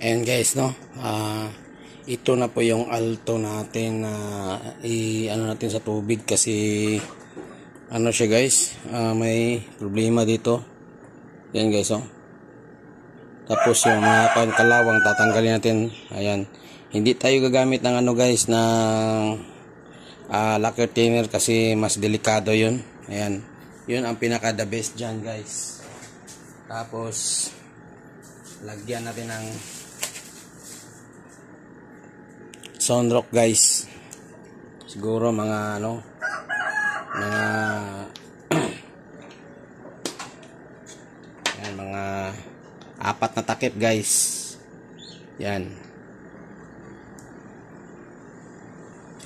Ayan guys, no, ito na po yung alto natin na ano natin sa tubig kasi ano siya guys, may problema dito. Ayan guys, oh. Tapos yung mga kalawang tatanggalin natin. Ayan, hindi tayo gagamit ng ano guys ng lacquer thinner kasi mas delikado yun. Ayan, yun ang pinaka the best dyan guys. Tapos lagyan natin ng sunrock guys, siguro mga ano, mga yan, mga 4 na takip guys. Yan,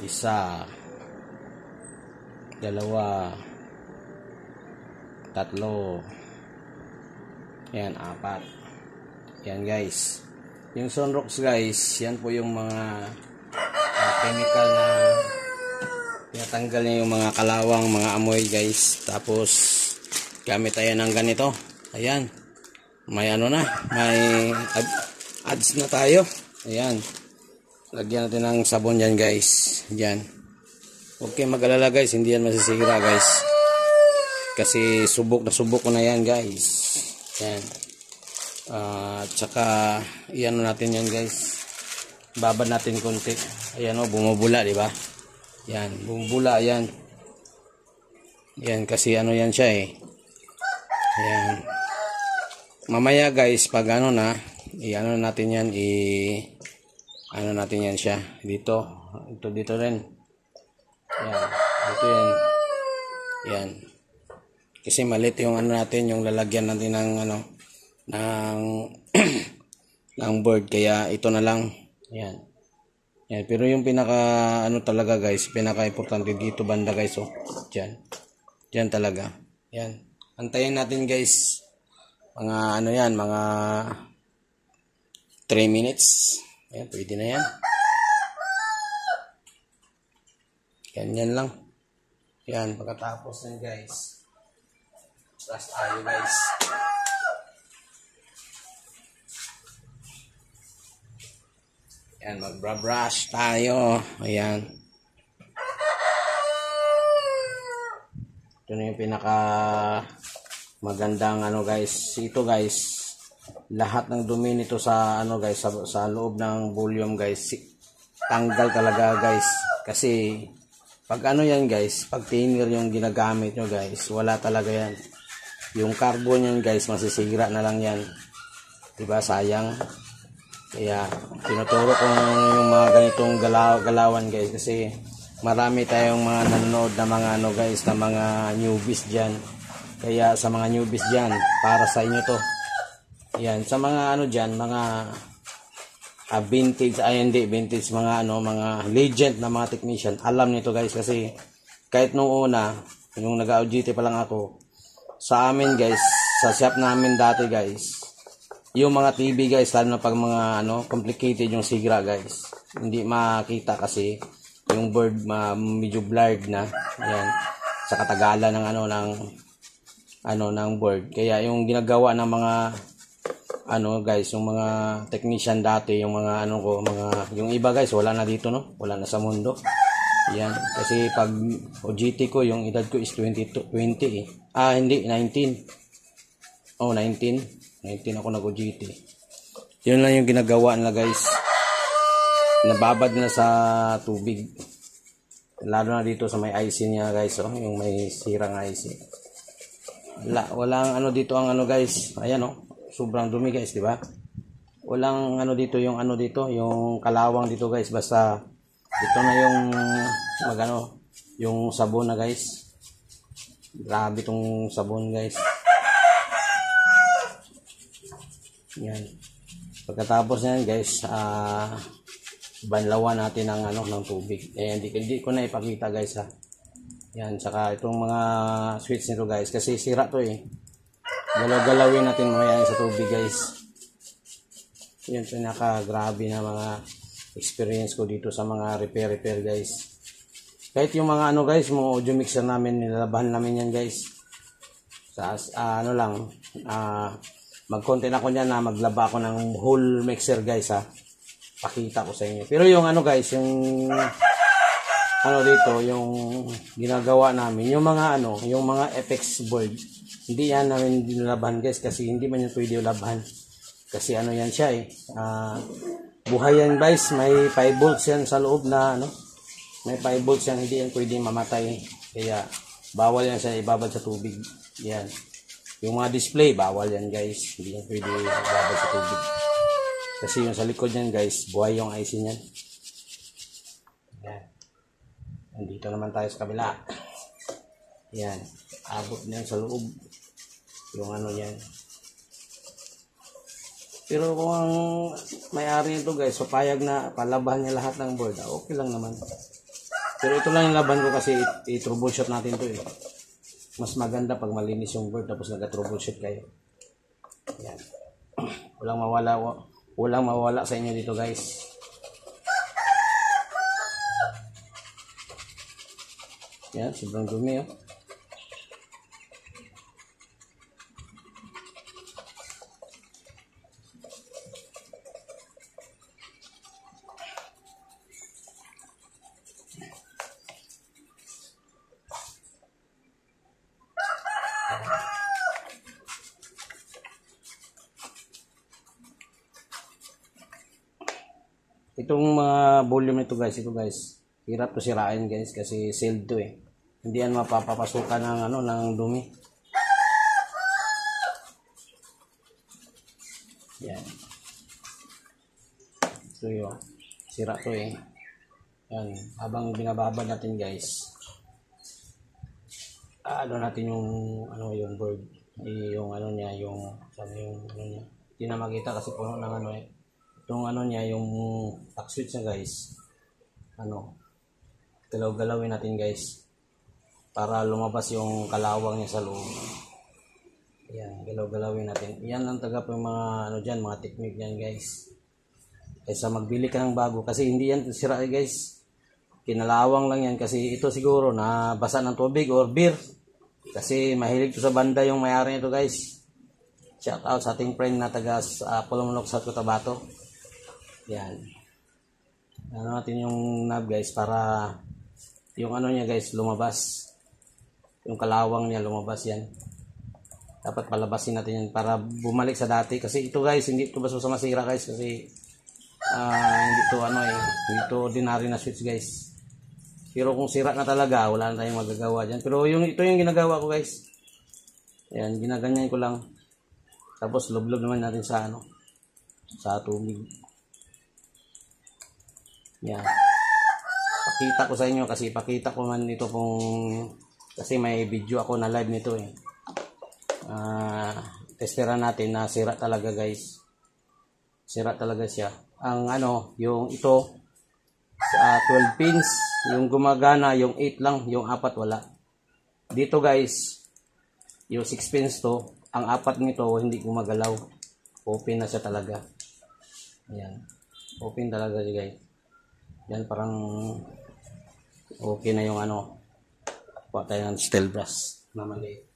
1, 2, 3, 4. Yan guys, yung sunrocks guys, yan po yung mga chemical na tinatanggal niya yung mga kalawang, mga amoy guys. Tapos gamit tayo ng ganito. Ayan, may ano na, may ads na tayo. Ayan, lagyan natin ng sabon yan guys. Yan, okay, mag-alala guys, hindi yan masisira guys kasi subok ko na yan guys. Yan, tsaka iyan natin yan guys, babad natin konti. Ayan, oh, bumubula, di ba? Yan, bumubula yan. Yan kasi ano yan siya eh. Ayan, mamaya guys pag ano na, i-ano natin yan, ano natin yan siya dito, dito rin. Yan, dito yan. Yan, kasi malit yung ano natin, yung lalagyan natin ng ano, ng ng board, kaya ito na lang. Yan. Yan, pero yung pinaka ano talaga guys, pinaka importante dito banda guys, oh. Diyan talaga. Yan. Antayin natin guys. Mga ano yan, mga 3 minutes. Ayan, pwede na yan. Ganyan lang. Yan, pagkatapos yan guys, brush tayo guys. Yan, mag-brush tayo. Ayan. Ito na yung pinaka magandang ano guys. Ito guys, lahat ng dumi nito sa ano guys, sa loob ng volume guys, tanggal talaga guys. Kasi pag ano yan guys, pag thinner yung ginagamit nyo guys, wala talaga yan. Yung carbon yan guys, masisira na lang yan. Diba, sayang. Kaya tinuturo ko yung mga ganitong galawan guys kasi marami tayong mga nanonood na mga ano guys, na mga newbies dyan. Kaya sa mga newbies dyan, para sa inyo to. Yan, sa mga ano dyan, mga vintage, hindi vintage, mga ano, mga legend na mga technician, alam nito guys. Kasi kahit nung una, yung nag-OJT pa lang ako, sa amin guys, sa shop namin dati guys, yung mga TV guys, lalo na pag mga ano, complicated yung sigra guys, hindi makita kasi yung board medyo blurred na. Ayan, sa katagalan ng ano ng board. Kaya yung ginagawa ng mga ano guys, yung mga technician dati, yung mga ano ko, yung iba guys, wala na dito, no? Wala na sa mundo. Ayan, kasi pag OJT ko, yung edad ko is 20 eh. Hindi, 19. Oh, 19 ako nag-OJT. Yun lang yung ginagawa nila guys. Nababad na sa tubig. Lalo na dito sa may IC niya guys, oh, yung may sirang IC. Walang ano dito ang ano guys. Ayan, oh, sobrang dumi guys, di ba? Walang ano dito, yung ano dito, yung kalawang dito guys. Basta ito na yung magano, yung sabon na guys. Grabe tong sabon guys. Yan. Pagkatapos niyan guys, banlawan natin ng ano, ng tubig. Hindi ko na ipakita guys, ha. Yan, saka itong mga switch nito guys, kasi sira to eh. Galaw-galawin natin mamaya sa tubig guys. Yan, pinaka-grabe na mga experience ko dito sa mga repair guys. Kahit yung mga ano guys, mga audio mixer namin, nilalabahan namin yan guys. Sa ano lang, mag-content ako niyan na maglaba ako ng whole mixer guys ha. Pakita ko sa inyo. Pero yung ano guys, yung ano dito, yung ginagawa namin, yung mga ano, yung mga FX board, hindi yan namin dinalaban guys kasi hindi man yan pwede laban. Kasi ano yan siya eh. Buhay yan guys, may 5 volts yan sa loob na ano. May 5 volts yan, hindi yan pwede mamatay. Kaya bawal yan sa ibabad sa tubig. Yan. Yung mga display, bawal yan guys. Hindi yan pwede ibabad sa tubig. Kasi yung sa likod yan guys, buhay yung IC niyan. Yan. Nandito naman tayo sa kabila. Yan. Abot niyan sa loob. Yung ano yan. Pero kung ang may-ari nito guys, so payag na palabahan niya lahat ng board, okay lang naman. Pero ito lang yung laban ko kasi i-troubleshoot natin to eh. Mas maganda pag malinis yung board tapos nag-troubleshoot kayo. Yan. Walang mawala sa inyo dito guys. Yan, sobrang dumi oh. Itong mga volume nito guys, hirap to sirain guys kasi sealed to eh. Hindi yan mapapapasukan ng ano ng dumi. Yan. So yun, sira to eh. Yan, habang binababad natin guys. Ano natin yung ano yung board, yung ano niya, yung ano niya. Hindi na makita kasi puno ng ano eh. Itong ano niya, yung lock switch niya guys, ano, galaw-galawin natin guys para lumabas yung kalawang niya sa loob. Ayan, galaw-galawin natin. Yan ang taga po yung mga ano dyan, mga technique yan guys. Kaysa magbili ka ng bago kasi hindi yan sira guys, kinalawang lang yan kasi ito siguro na basa ng tubig or beer kasi mahilig to sa banda yung may-ari nito guys. Shout out sa ating friend na taga Pulmonok sa Cotabato. Yan. Ano natin yung knob guys para yung ano niya guys lumabas. Yung kalawang niya lumabas yan. Dapat palabasin natin yan para bumalik sa dati. Kasi ito guys, hindi ito basta masira guys. Kasi hindi ito ano eh. Hindi ito ordinary na switch guys. Pero kung sira na talaga, wala na tayong magagawa dyan. Pero ito yung ginagawa ko guys. Ayan, ginaganyan ko lang. Tapos lublob naman natin sa ano. Sa tubig. Yan. Pakita ko sa inyo kasi pakita ko man ito kasi may video ako na live nito eh. Testeran natin na sira talaga guys. Sira talaga siya. Ang ano, yung ito 12 pins, yung gumagana, yung 8 lang, yung 4 wala. Dito guys, yung 6 pins to, ang 4 nito hindi gumagalaw. Open na siya talaga. Ayan. Open talaga siya guys. Yan parang okay na yung ano. Kuha tayo ng steel brass na maliit.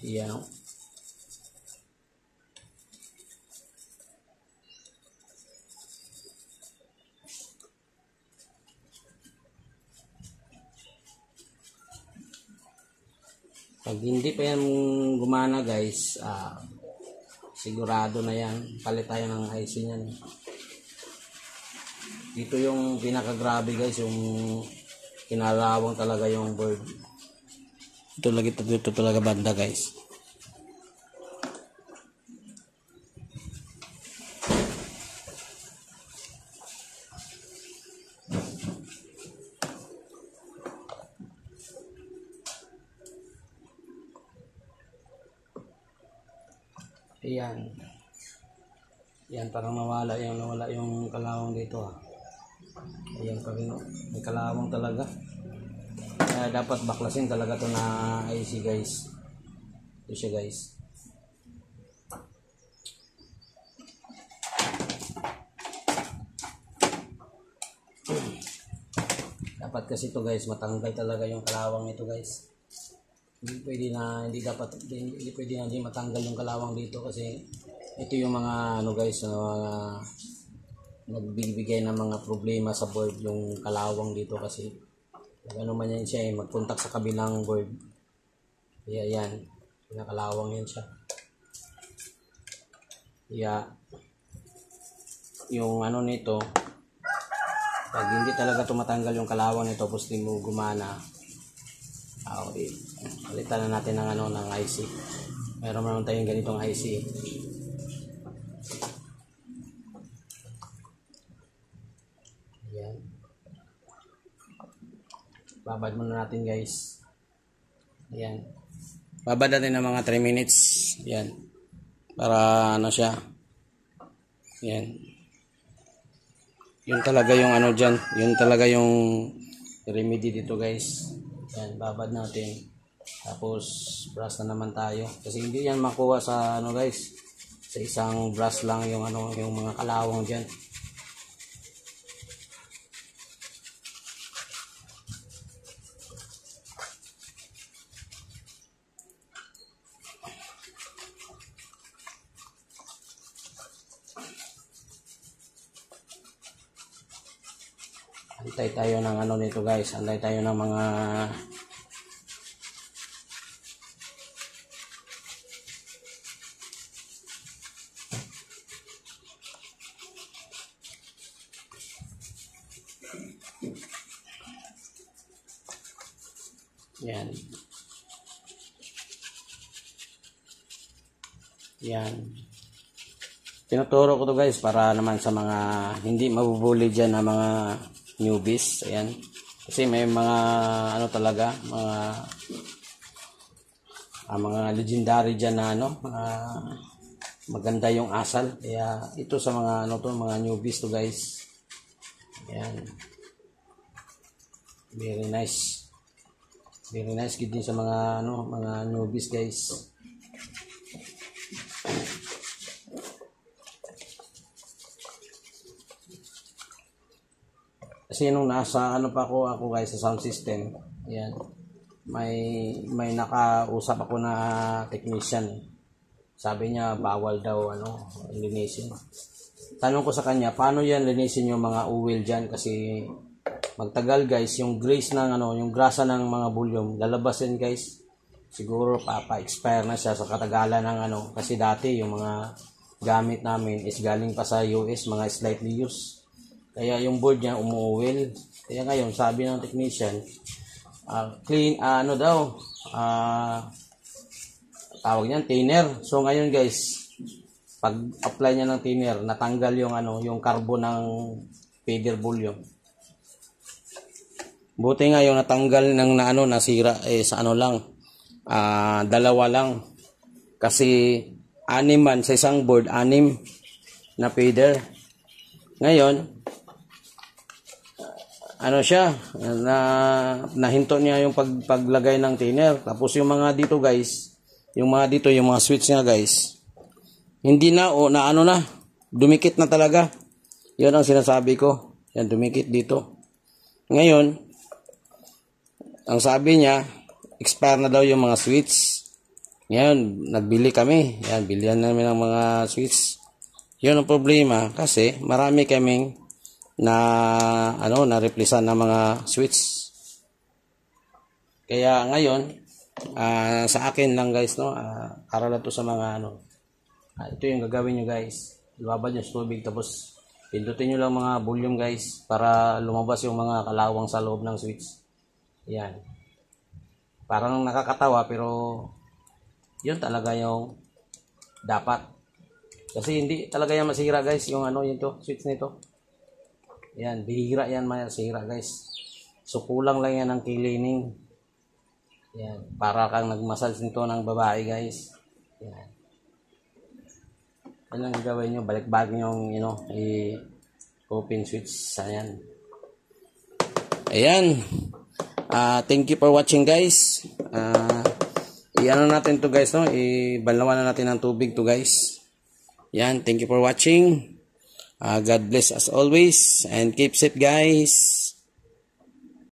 Yan. Pag hindi pa yan gumana guys, sigurado na yan. Palit tayo ng IC niyan. Dito yung pinakagrabe guys, yung kinalawang talaga yung board. Ito talaga banda guys. Ayan. Yan, parang nawala yung kalawang dito ah. Ayan pa rin, may kalawang talaga. Kaya dapat baklasin talaga to na IC guys. Ito siya guys. Dapat kasi to guys, matanggal talaga yung kalawang nito guys. Hindi pwede na matanggal yung kalawang dito kasi ito yung mga ano guys, mga nagbibigay ng mga problema sa board yung kalawang dito kasi ano man yan siya magpuntak sa kabilang board. Kaya yan, pinakalawang yan siya. Kaya yung ano nito, pag hindi talaga tumatanggal yung kalawang nito tapos di mo gumana, palitan na natin ng ano ng IC. Meron naman tayong ganitong IC. Ayan. Babad muna natin guys. Ayan. Babad natin ng mga 3 minutes. Ayan. Para ano siya. Ayan. Yun talaga yung ano dyan. Yun talaga yung remedy dito guys. Ayan. Babad natin. Tapos brush na naman tayo. Kasi hindi yan makuha sa ano guys. Sa isang brush lang yung ano, yung mga kalawang dyan. Antay tayo ng ano nito guys. Antay tayo ng mga yan. Yan. Tinuturo ko to guys para naman sa mga hindi mabubuli dyan na mga newbies. Ayan. Kasi may mga ano talaga, mga legendary dyan na ano, maganda yung asal. Kaya ito sa mga ano to, mga newbies to guys. Ayan. Very nice. Very nice gid din sa mga ano, mga newbies guys. Kasi nung nasa ano pa ako guys sa sound system, ayan, may nakausap ako na technician. Sabi niya bawal daw ano, linisin. Tanong ko sa kanya, paano yan linisin yung mga oil diyan kasi magtagal guys, yung grease ng ano, yung grasa ng mga volume lalabas yan guys. Siguro pa-expire na siya sa katagalan ng ano, kasi dati yung mga gamit namin is galing pa sa US, mga slightly used. Kaya yung board niya umuuwil. Kaya ngayon, sabi ng technician, clean, ano daw, tawag niyan, thinner. So ngayon guys, pag apply niya ng thinner, natanggal yung ano, yung carbon ng feeder volume. Buti nga yung natanggal ng na ano, nasira sa ano lang, 2 lang. Kasi 6 man sa isang board, 6 na feeder. Ngayon, ano siya, nahinto niya yung paglagay ng thinner. Tapos yung mga dito guys, yung mga switch niya guys, hindi na na ano na, dumikit na talaga. Yun ang sinasabi ko. Yan, dumikit dito. Ngayon, ang sabi niya, expire na daw yung mga switch. Ngayon, nagbili kami. Yan, bilihan namin ng mga switch. Yun ang problema kasi marami kaming na replacean ng mga switch. Kaya ngayon sa akin lang guys no, para lang to sa mga ano, ito yung gagawin nyo guys. Ibabad nyo sa tubig tapos pindutin nyo lang mga volume guys para lumabas yung mga kalawang sa loob ng switch. Yan, parang nakakatawa pero yun talaga yung dapat kasi hindi talaga yan masira guys yung ano yun to, switch nito. Yan, bihira yan masira guys. So kulang lang yan ng cleaning. Yan, para kang nagmassage nito ng babae guys. Yan. Yan ang gagawin nyo, balik-balik nyo yung, open switch sa yan. Ayan. Thank you for watching guys. I-ano natin to guys, no? Ibanlawan na natin ng tubig to guys. Yan, thank you for watching. God bless as always and keep safe guys.